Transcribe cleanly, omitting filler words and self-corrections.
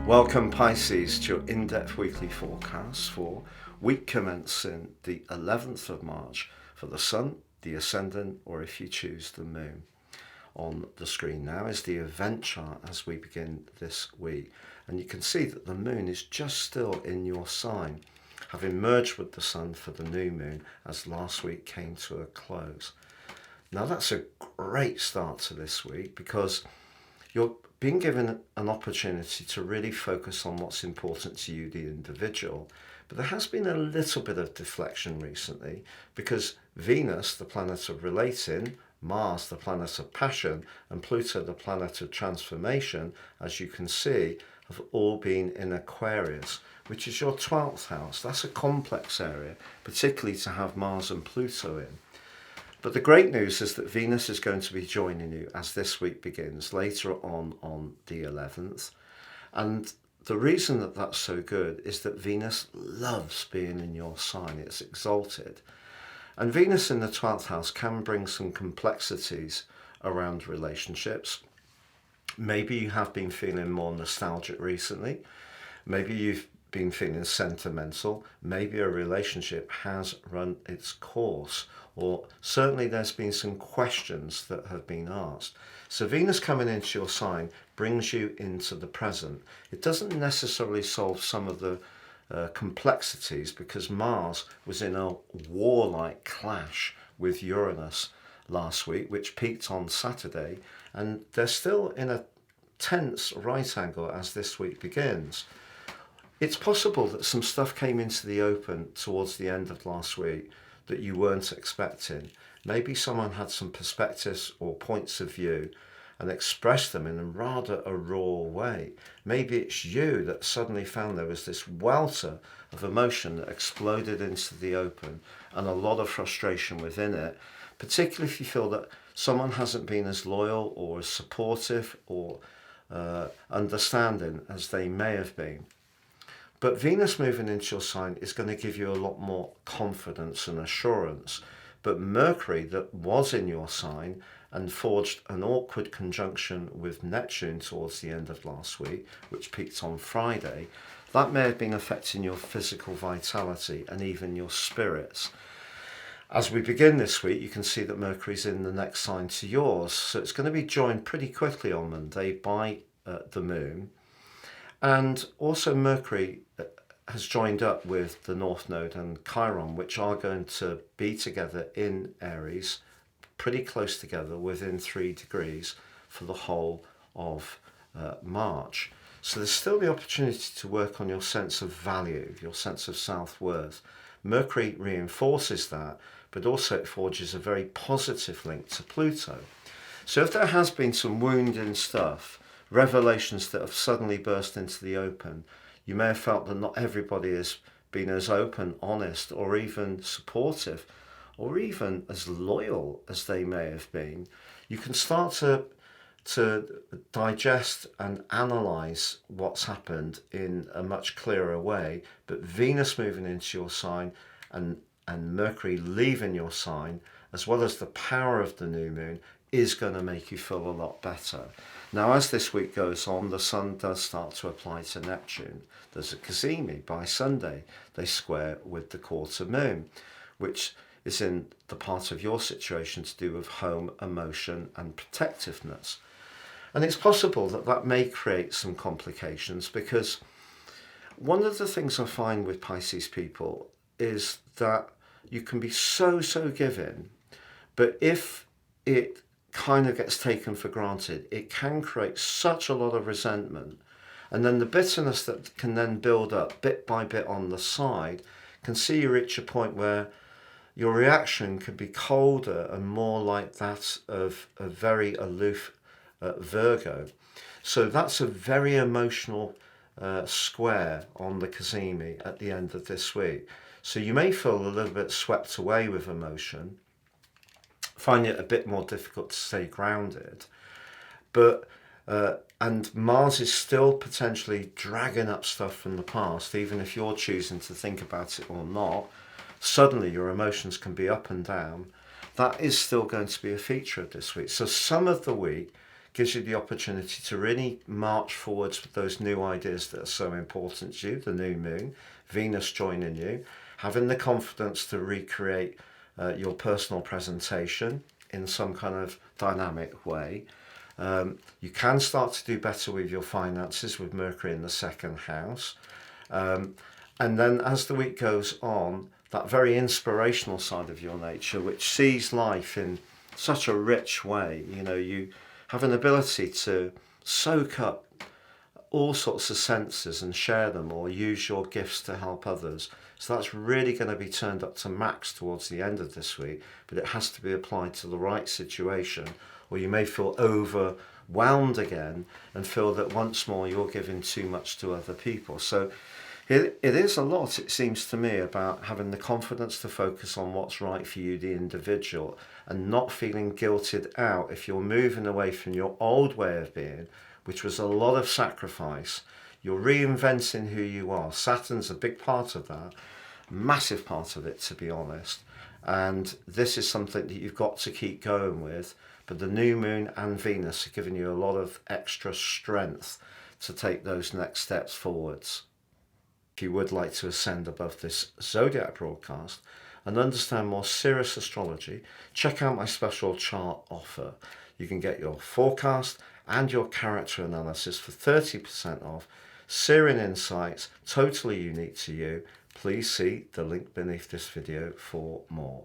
Welcome Pisces to your in-depth weekly forecast for week commencing the 11th of March for the Sun, the Ascendant, or if you choose the Moon. On the screen now is the event chart as we begin this week, and you can see that the Moon is just still in your sign, having merged with the Sun for the new Moon as last week came to a close. Now that's a great start to this week because you're being given an opportunity to really focus on what's important to you, the individual. But there has been a little bit of deflection recently because Venus, the planet of relating, Mars, the planet of passion, and Pluto, the planet of transformation, as you can see, have all been in Aquarius, which is your 12th house. That's a complex area, particularly to have Mars and Pluto in. But the great news is that Venus is going to be joining you as this week begins, later on the 11th. And the reason that that's so good is that Venus loves being in your sign. It's exalted. And Venus in the 12th house can bring some complexities around relationships. Maybe you have been feeling more nostalgic recently. Maybe you've been feeling sentimental. Maybe a relationship has run its course, or certainly there's been some questions that have been asked. So Venus coming into your sign brings you into the present. It doesn't necessarily solve some of the complexities because Mars was in a warlike clash with Uranus last week, which peaked on Saturday, and they're still in a tense right angle as this week begins. It's possible that some stuff came into the open towards the end of last week that you weren't expecting. Maybe someone had some perspectives or points of view and expressed them in a rather a raw way. Maybe it's you that suddenly found there was this welter of emotion that exploded into the open and a lot of frustration within it, particularly if you feel that someone hasn't been as loyal or as supportive or understanding as they may have been. But Venus moving into your sign is going to give you a lot more confidence and assurance. But Mercury, that was in your sign and forged an awkward conjunction with Neptune towards the end of last week, which peaked on Friday, that may have been affecting your physical vitality and even your spirits. As we begin this week, you can see that Mercury's in the next sign to yours. So it's going to be joined pretty quickly on Monday by the Moon. And also Mercury has joined up with the North Node and Chiron, which are going to be together in Aries, pretty close together within 3 degrees for the whole of March. So there's still the opportunity to work on your sense of value, your sense of self-worth. Mercury reinforces that, but also it forges a very positive link to Pluto. So if there has been some wounding stuff, revelations that have suddenly burst into the open, you may have felt that not everybody has been as open, honest, or even supportive, or even as loyal as they may have been. You can start to digest and analyze what's happened in a much clearer way. But Venus moving into your sign and Mercury leaving your sign, as well as the power of the new moon, is going to make you feel a lot better. Now, as this week goes on, the Sun does start to apply to Neptune. There's a cazimi by Sunday. They square with the quarter moon, which is in the part of your situation to do with home, emotion, and protectiveness. And it's possible that that may create some complications because one of the things I find with Pisces people is that you can be so giving, but if it kind of gets taken for granted, it can create such a lot of resentment. And then the bitterness that can then build up bit by bit on the side can see you reach a point where your reaction can be colder and more like that of a very aloof Virgo. So that's a very emotional square on the cazimi at the end of this week. So you may feel a little bit swept away with emotion, find it a bit more difficult to stay grounded, but and Mars is still potentially dragging up stuff from the past, even if you're choosing to think about it or not. Suddenly your emotions can be up and down. That is still going to be a feature of this week. So some of the week gives you the opportunity to really march forwards with those new ideas that are so important to you, the new moon, Venus joining you, having the confidence to recreate your personal presentation in some kind of dynamic way. You can start to do better with your finances with Mercury in the second house. And then as the week goes on, that very inspirational side of your nature, which sees life in such a rich way, you have an ability to soak up all sorts of senses and share them, or use your gifts to help others. So that's really going to be turned up to max towards the end of this week, but it has to be applied to the right situation, or you may feel overwhelmed again and feel that once more you're giving too much to other people. So it is a lot, it seems to me, about having the confidence to focus on what's right for you, the individual, and not feeling guilted out if you're moving away from your old way of being, which was a lot of sacrifice. You're reinventing who you are. Saturn's a big part of that, massive part of it, to be honest. And this is something that you've got to keep going with. But the new moon and Venus are giving you a lot of extra strength to take those next steps forwards. If you would like to ascend above this zodiac broadcast and understand more serious astrology, check out my special chart offer. You can get your forecast and your character analysis for 30% off. Searing insights, totally unique to you. Please see the link beneath this video for more.